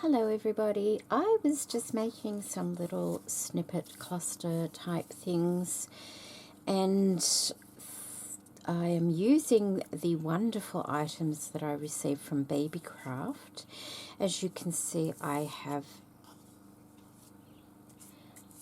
Hello everybody, I was just making some little snippet cluster type things, and I am using the wonderful items that I received from Babycraft. As you can see, I have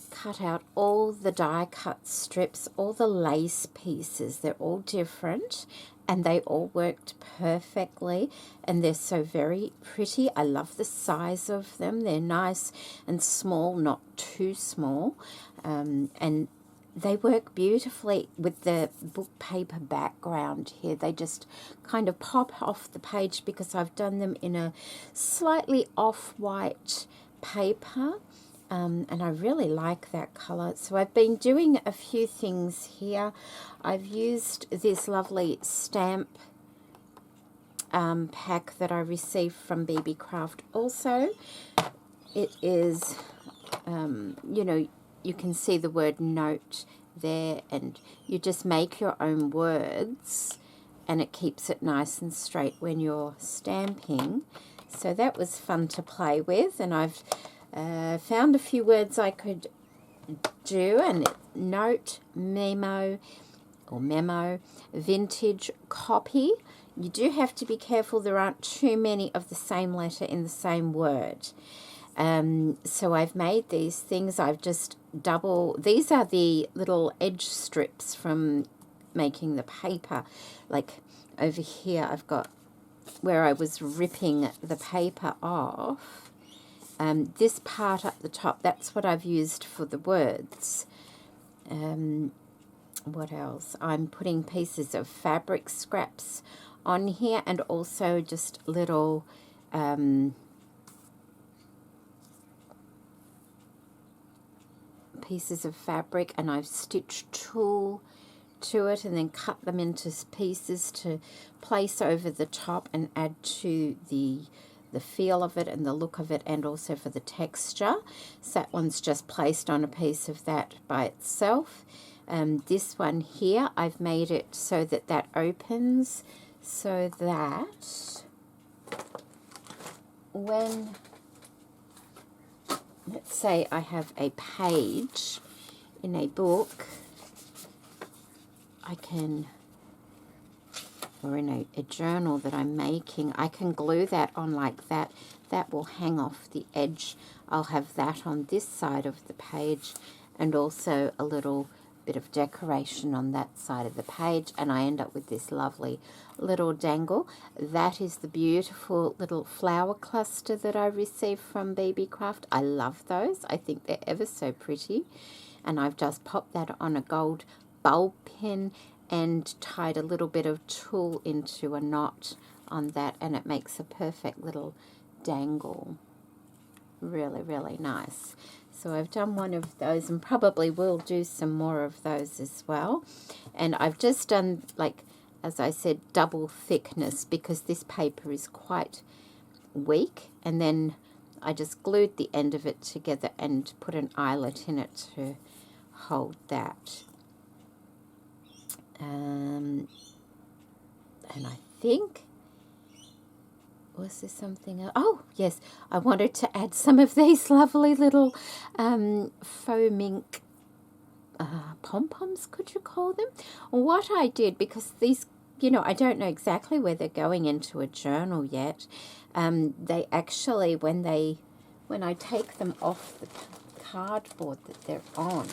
cut out all the die cut strips, all the lace pieces. They're all different and they all worked perfectly, and they're so very pretty. I love the size of them. They're nice and small, not too small, and they work beautifully with the book paper background here. They just kind of pop off the page because I've done them in a slightly off-white paper. And I really like that colour. So I've been doing a few things here. I've used this lovely stamp pack that I received from Babycraft also. It is, you know, you can see the word note there, and you just make your own words and it keeps it nice and straight when you're stamping. So that was fun to play with, and I've found a few words I could do, and note, memo, vintage, copy. You do have to be careful there aren't too many of the same letter in the same word. So I've made these things. I've just these are the little edge strips from making the paper. Like over here I've got where I was ripping the paper off. This part up the top, that's what I've used for the words. What else? I'm putting pieces of fabric scraps on here, and also just little pieces of fabric, and I've stitched tulle to it and then cut them into pieces to place over the top and add to the feel of it and the look of it, and also for the texture. So that one's just placed on a piece of that by itself. This one here, I've made it so that that opens, so that when, let's say I have a page in a book, I can, or in a journal that I'm making, I can glue that on like that. That will hang off the edge. I'll have that on this side of the page, and also a little bit of decoration on that side of the page, and I end up with this lovely little dangle. That is the beautiful little flower cluster that I received from Babycraft. I love those. I think they're ever so pretty, and I've just popped that on a gold bulb pin and tied a little bit of tulle into a knot on that, and it makes a perfect little dangle. Really, really nice. So I've done one of those, and probably will do some more of those as well. And I've just done, like, as I said, double thickness because this paper is quite weak, and then I just glued the end of it together and put an eyelet in it to hold that. And I think, was there something else? Oh, yes, I wanted to add some of these lovely little faux mink pom-poms, could you call them? What I did, because these, you know, I don't know exactly where they're going into a journal yet. They actually, when I take them off the cardboard that they're on,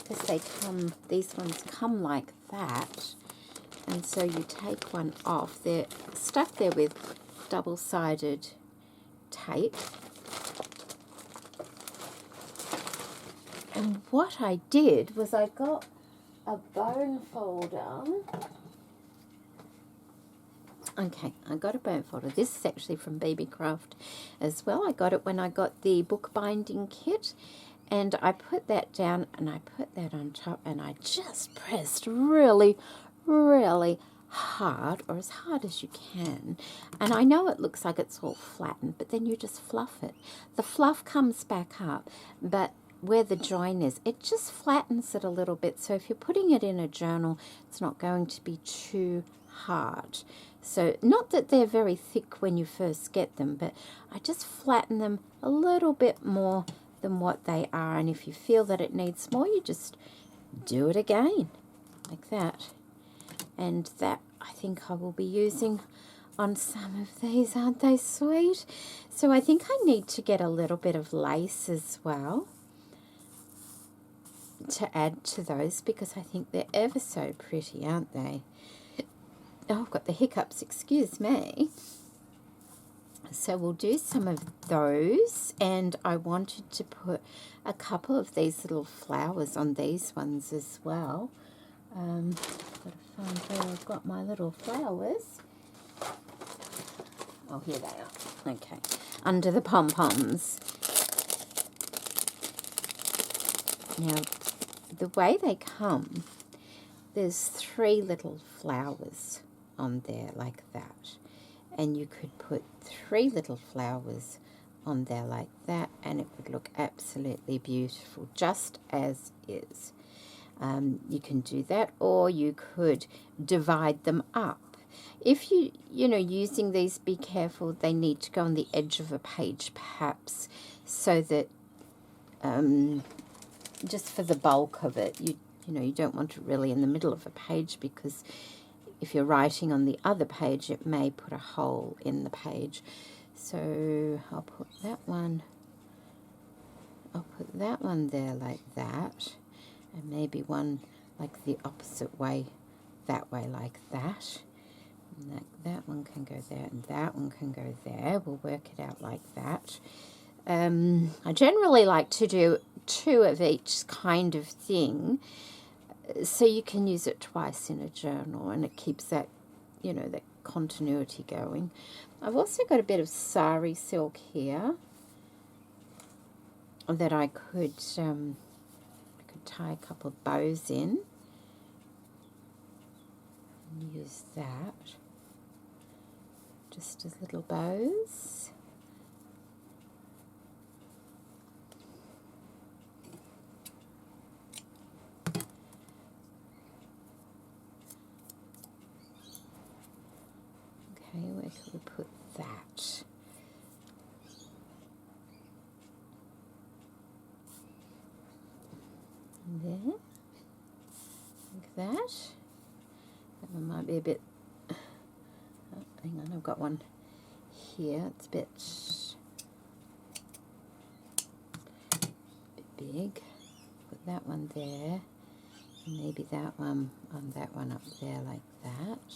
because these ones come like that, and so you take one off, they're stuck there with double-sided tape. And what I did was I got a bone folder. Okay, I got a bone folder. This is actually from Babycraft as well. I got it when I got the bookbinding kit. And I put that down, and I put that on top, and I just pressed really, really hard, or as hard as you can. And I know it looks like it's all flattened, but then you just fluff it. The fluff comes back up, but where the join is, it just flattens it a little bit. So if you're putting it in a journal, it's not going to be too hard. So not that they're very thick when you first get them, but I just flatten them a little bit more than what they are. And if you feel that it needs more, you just do it again like that. And that I think I will be using on some of these. Aren't they sweet? So I think I need to get a little bit of lace as well to add to those, because I think they're ever so pretty, aren't they? Oh, I've got the hiccups, excuse me. So we'll do some of those, and I wanted to put a couple of these little flowers on these ones as well. Got to find where I've got my little flowers. Oh, here they are. Okay, under the pom-poms. Now, the way they come, there's 3 little flowers on there like that. And you could put 3 little flowers on there like that, and it would look absolutely beautiful, just as is. You can do that, or you could divide them up. If using these, be careful. They need to go on the edge of a page, perhaps, so that just for the bulk of it, you don't want it really in the middle of a page, because if you're writing on the other page, it may put a hole in the page. So I'll put that one there like that, and maybe one like the opposite way, that way like that. And that one can go there, and that one can go there. We'll work it out like that. I generally like to do 2 of each kind of thing, so you can use it twice in a journal, and it keeps that, that continuity going. I've also got a bit of sari silk here that I could tie a couple of bows in and use that just as little bows. Okay, where can we put that? There, like that. That one might be a bit, oh, hang on, I've got one here, it's a bit big. Put that one there, and maybe that one on that one up there like that.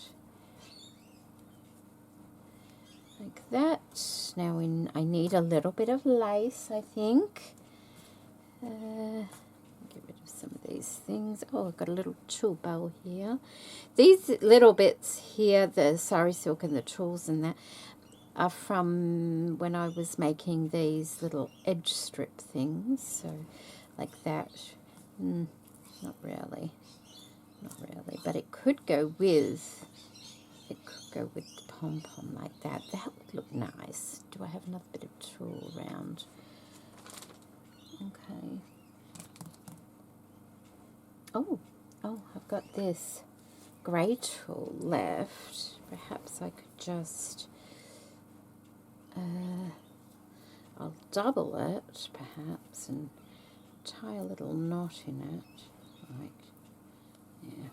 Like that. Now I need a little bit of lace, I think. Get rid of some of these things. Oh, I've got a little tulle bow here. These little bits here, the sari silk and the tulles and that, are from when I was making these little edge strip things. So like that. Not really. Not really. But it could go with the pom-pom like that. That would look nice. Do I have another bit of tulle around? Okay. Oh, I've got this grey tulle left. Perhaps I could just, I'll double it perhaps and tie a little knot in it. Like, yeah.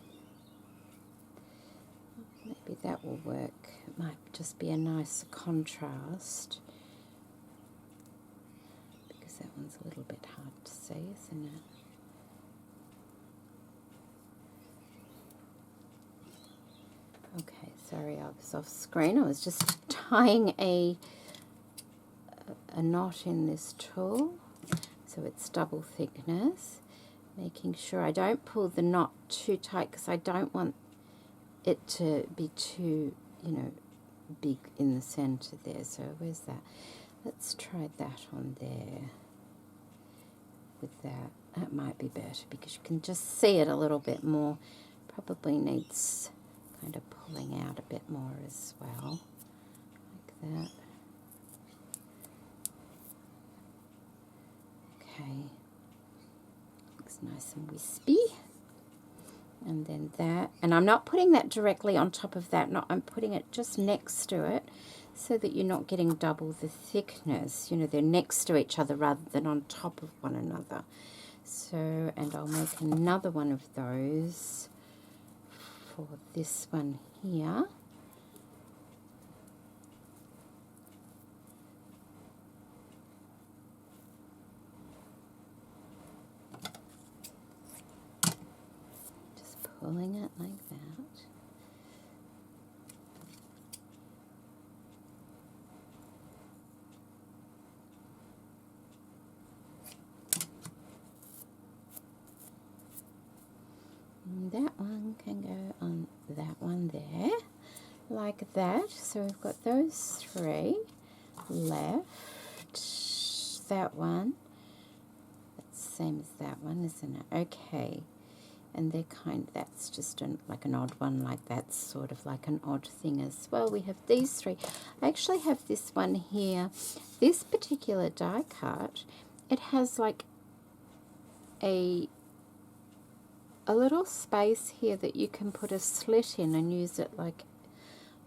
Maybe that will work. It might just be a nice contrast, because that one's a little bit hard to see, isn't it? Okay, sorry, I was off screen. I was just tying a knot in this tulle, so it's double thickness, making sure I don't pull the knot too tight, because I don't want it to be too, big in the center there. So where's that? Let's try that on there. With that, that might be better, because you can just see it a little bit more. Probably needs kind of pulling out a bit more as well, like that. Okay, It's nice and wispy. And then that, and I'm not putting that directly on top of that, no, I'm putting it just next to it so that you're not getting double the thickness. You know, they're next to each other rather than on top of one another. So, and I'll make another one of those for this one here. Pulling it like that. And that one can go on that one there, like that. So we've got those three left. That one, that's the same as that one, isn't it? Okay. And they're that's just like an odd one, like that's sort of like an odd thing as well. We have these three. I actually have this one here. This particular die cut, it has like a little space here that you can put a slit in and use it like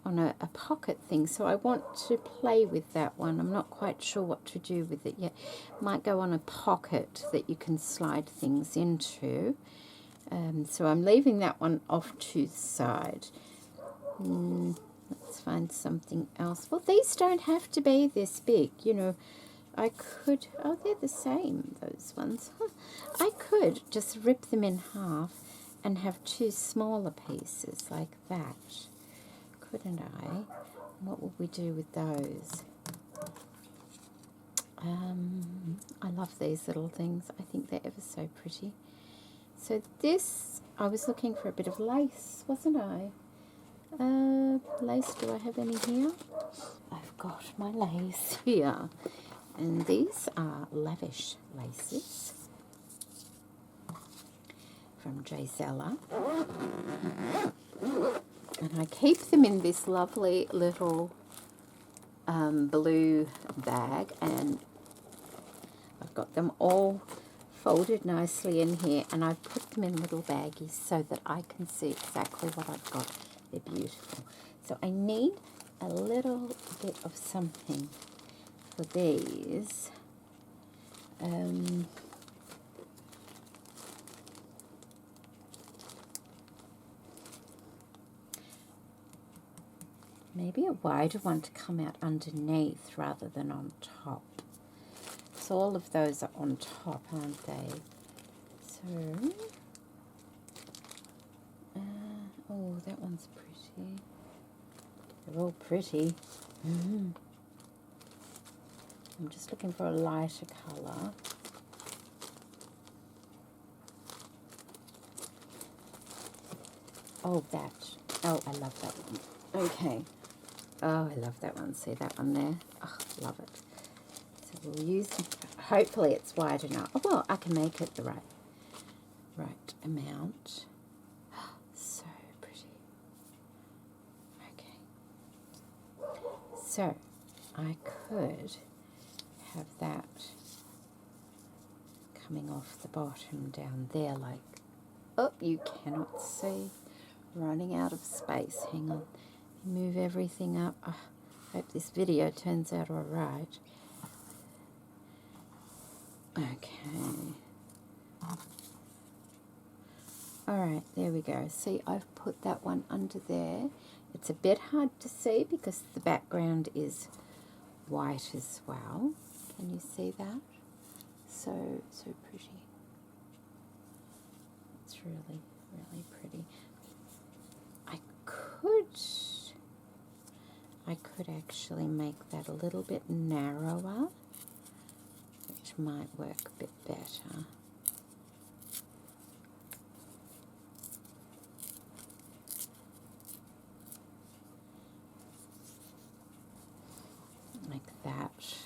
on a pocket thing. So I want to play with that one. I'm not quite sure what to do with it yet. Might go on a pocket that you can slide things into. So I'm leaving that one off to the side. Let's find something else. Well, these don't have to be this big, you know. I could, oh, they're the same, those ones. I could just rip them in half and have two smaller pieces like that, couldn't I? What would we do with those? I love these little things. I think they're ever so pretty. So this, I was looking for a bit of lace, wasn't I? Lace, do I have any here? I've got my lace here. And these are Lavish Laces from Gisela. And I keep them in this lovely little blue bag, and I've got them all folded nicely in here, and I put them in little baggies so that I can see exactly what I've got. They're beautiful. So I need a little bit of something for these. Maybe a wider one to come out underneath rather than on top. So all of those are on top, aren't they? So, oh, that one's pretty. They're all pretty. I'm just looking for a lighter colour. Oh, that. Oh, I love that one. Okay. Oh, I love that one. See that one there? Oh, love it. So we'll use, hopefully it's wide enough. Oh, well, I can make it the right amount. So pretty. Okay. So I could have that coming off the bottom down there like, oh, you cannot see. Running out of space. Hang on. Move everything up. Oh, hope this video turns out all right. Okay. Alright, there we go. See, I've put that one under there. It's a bit hard to see because the background is white as well. Can you see that? So pretty. It's really, really pretty. I could actually make that a little bit narrower, which might work a bit better. Like that.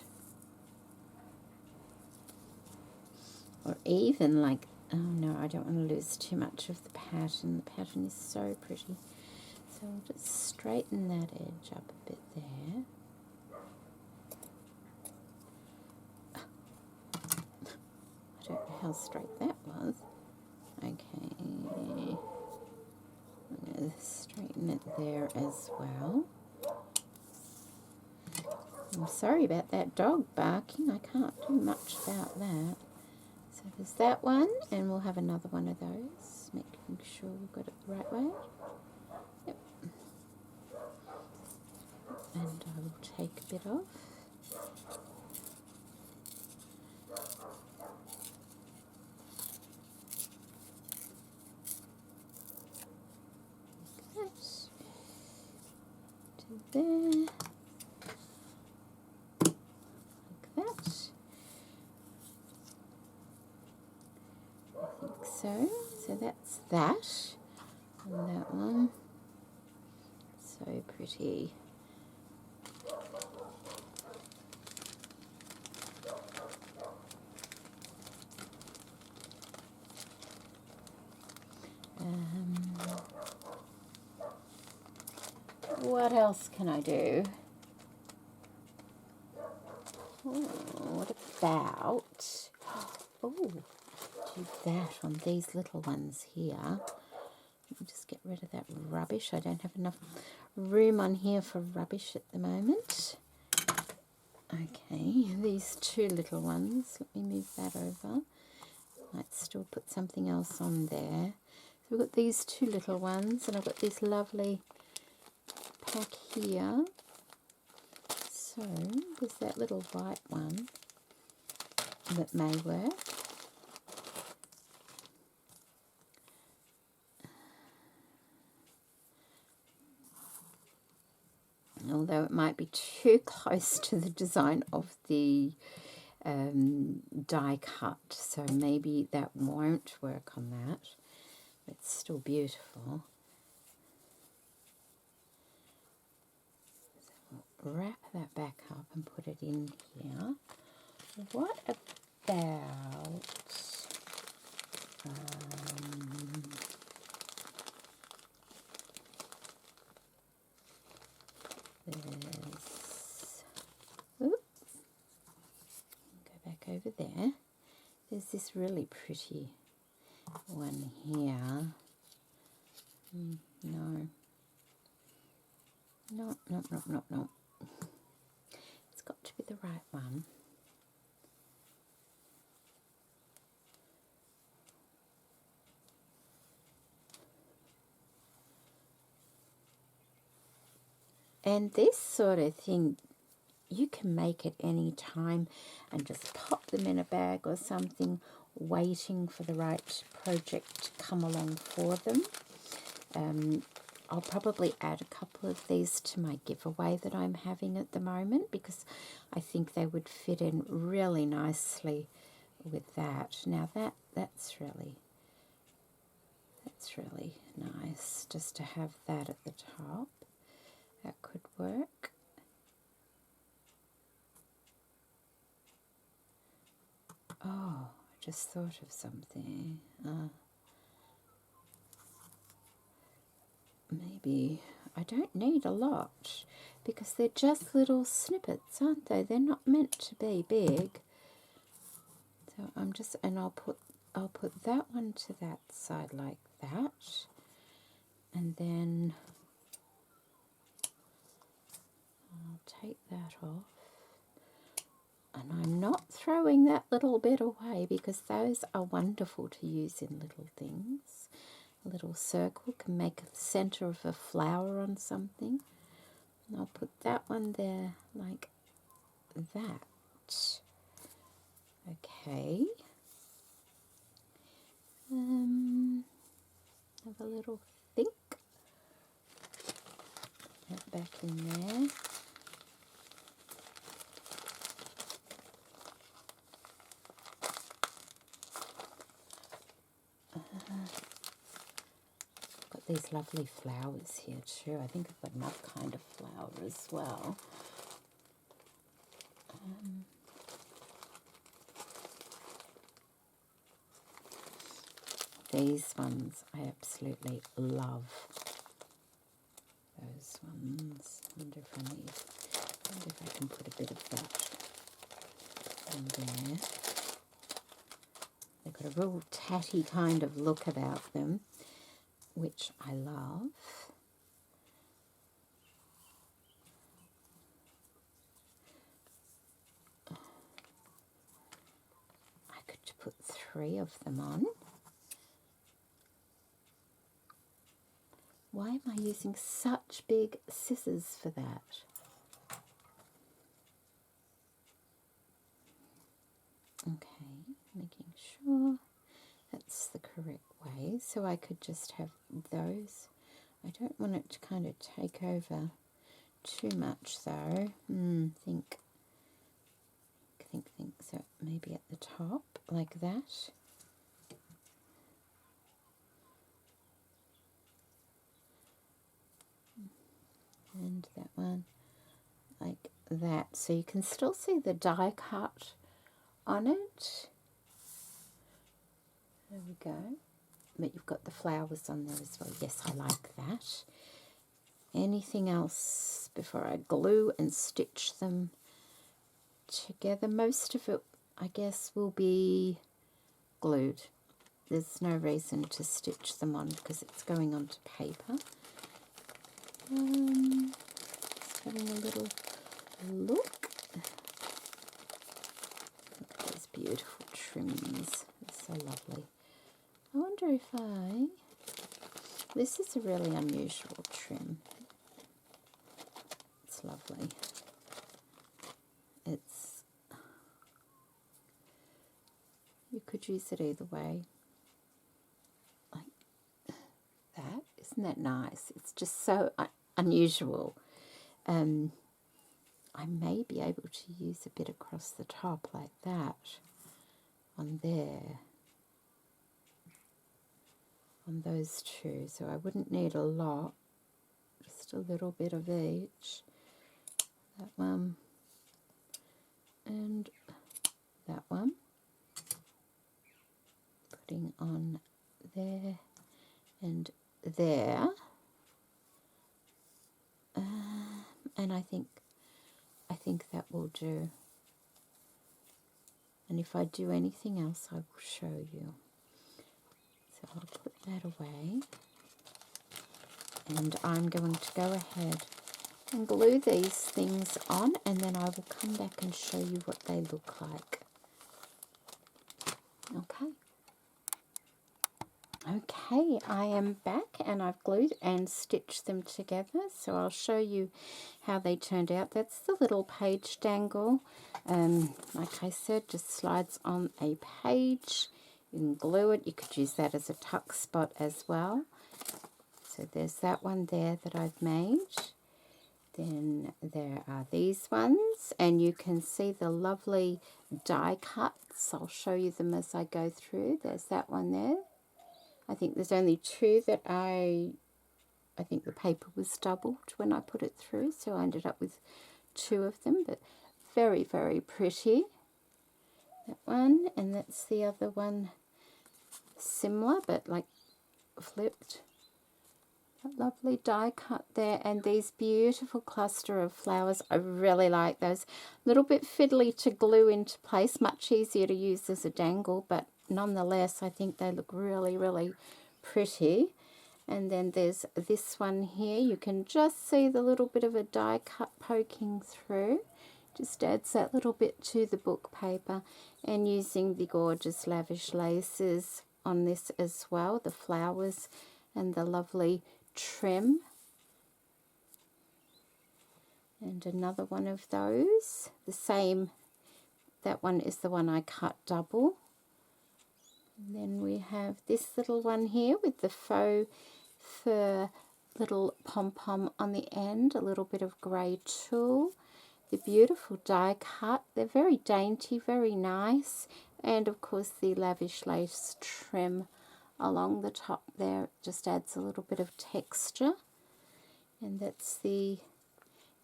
Or even like, oh no, I don't want to lose too much of the pattern. The pattern is so pretty. So I'll just straighten that edge up a bit there. I don't know how straight that was. putting it there as well. I'm sorry about that dog barking. I can't do much about that. So there's that one, and we'll have another one of those, making sure we've got it the right way. Yep. And I will take a bit off. Like that. To there. Like that. I think so. So that's that. And that one. So pretty. What else can I do? Oh, what about, do that on these little ones here. Let me just get rid of that rubbish. I don't have enough room on here for rubbish at the moment. Okay, these two little ones. Let me move that over. Might still put something else on there. So we've got these two little ones, and I've got this lovely pack here. So there's that little white one that may work. Although it might be too close to the design of the die cut, so maybe that won't work on that. It's still beautiful. So we'll wrap that back up and put it in here. What about go back over there. There's this really pretty one here. No. No. It's got to be the right one. And this sort of thing, you can make at any time and just pop them in a bag or something, waiting for the right project to come along for them. I'll probably add a couple of these to my giveaway that I'm having at the moment, because I think they would fit in really nicely with that. Now that's really nice, just to have that at the top. That could work. Oh, I just thought of something. Maybe I don't need a lot, because they're just little snippets, aren't they? They're not meant to be big. So I'll put that one to that side like that, and then I'll take that off. And I'm not throwing that little bit away, because those are wonderful to use in little things. A little circle can make the center of a flower on something. And I'll put that one there like that. Okay. Have a little think. That back in there. Got these lovely flowers here too. I think I've got another kind of flower as well. These ones I absolutely love. Those ones. I wonder if I can put a bit of that in there. They've got a real tatty kind of look about them, which I love. 3 of them on. Why am I using such big scissors for that? Okay, making sure that's the correct way. So I could just have those. I don't want it to kind of take over too much though. Think. So maybe at the top, like that. And that one, like that. So you can still see the die cut on it. There we go. But you've got the flowers on there as well. Yes, I like that. Anything else before I glue and stitch them together? Most of it, I guess, will be glued. There's no reason to stitch them on because it's going onto paper. Just having a little look. Look at those beautiful trims. They're so lovely. I wonder if this is a really unusual trim. It's lovely. You could use it either way. Like that. Isn't that nice? It's just so unusual. I may be able to use a bit across the top like that on there. On those two. So I wouldn't need a lot. Just a little bit of each. That one. And that one. Putting on there and there. And I think that will do. And if I do anything else, I will show you. So I'll put that away. And I'm going to go ahead and glue these things on, and then I will come back and show you what they look like. Okay. Okay, I am back and I've glued and stitched them together, so I'll show you how they turned out. That's the little page dangle. Like I said, just slides on a page. You can glue it. You could use that as a tuck spot as well. So there's that one there that I've made. Then there are these ones, and you can see the lovely die cuts. I'll show you them as I go through. There's that one there. I think there's only 2 that I think the paper was doubled when I put it through, so I ended up with 2 of them, but very, very pretty. That one, and that's the other one, similar, but like flipped. That lovely die cut there, and these beautiful cluster of flowers. I really like those. A little bit fiddly to glue into place, much easier to use as a dangle, but nonetheless, I think they look really, really pretty. And then there's this one here. You can just see the little bit of a die cut poking through. Just adds that little bit to the book paper. And using the gorgeous Lavish Laces on this as well, the flowers and the lovely trim. And another one of those. The same, that one is the one I cut double. And then we have this little one here with the faux fur little pom-pom on the end, a little bit of grey tulle. The beautiful die cut. They're very dainty, very nice. And of course the lavish lace trim along the top there. It just adds a little bit of texture. And that's the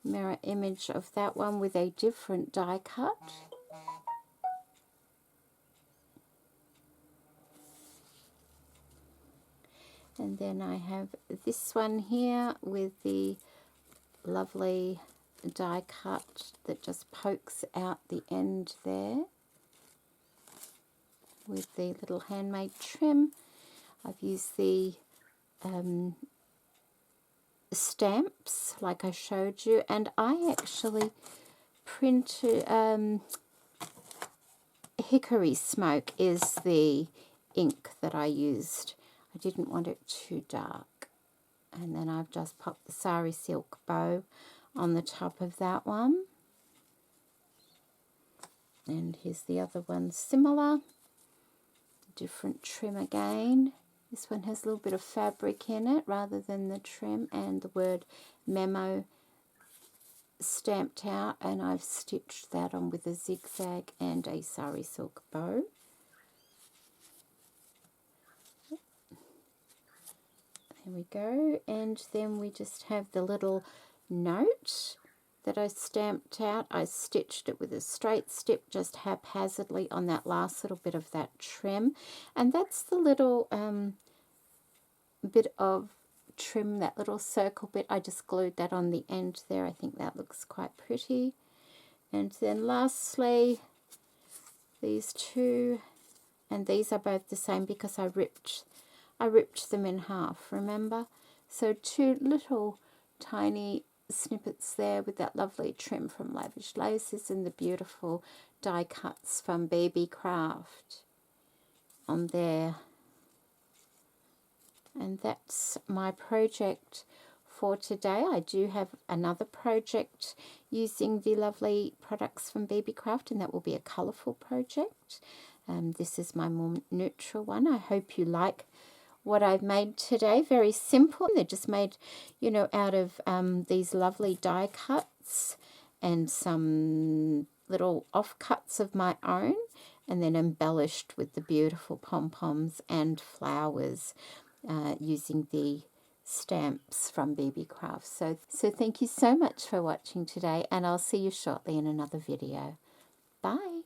mirror image of that one with a different die cut. And then I have this one here with the lovely die cut that just pokes out the end there with the little handmade trim. I've used the stamps like I showed you, and I actually printed Hickory Smoke is the ink that I used. I didn't want it too dark. And then I've just popped the sari silk bow on the top of that one. And here's the other one, similar. Different trim again. This one has a little bit of fabric in it rather than the trim, and the word memo stamped out, and I've stitched that on with a zigzag and a sari silk bow. There we go, and then we just have the little note that I stamped out. I stitched it with a straight stitch just haphazardly on that last little bit of that trim, and that's the little bit of trim, that little circle bit. I just glued that on the end there. I think that looks quite pretty. And then lastly, these two, and these are both the same because I ripped them in half, remember? So two little tiny snippets there with that lovely trim from Lavish Laces and the beautiful die cuts from BB Craft on there. And that's my project for today. I do have another project using the lovely products from BB Craft, and that will be a colourful project. This is my more neutral one. I hope you like what I've made today. Very simple. They're just made, you know, out of these lovely die cuts and some little offcuts of my own, and then embellished with the beautiful pom-poms and flowers using the stamps from BB Craft. So thank you so much for watching today, and I'll see you shortly in another video. Bye.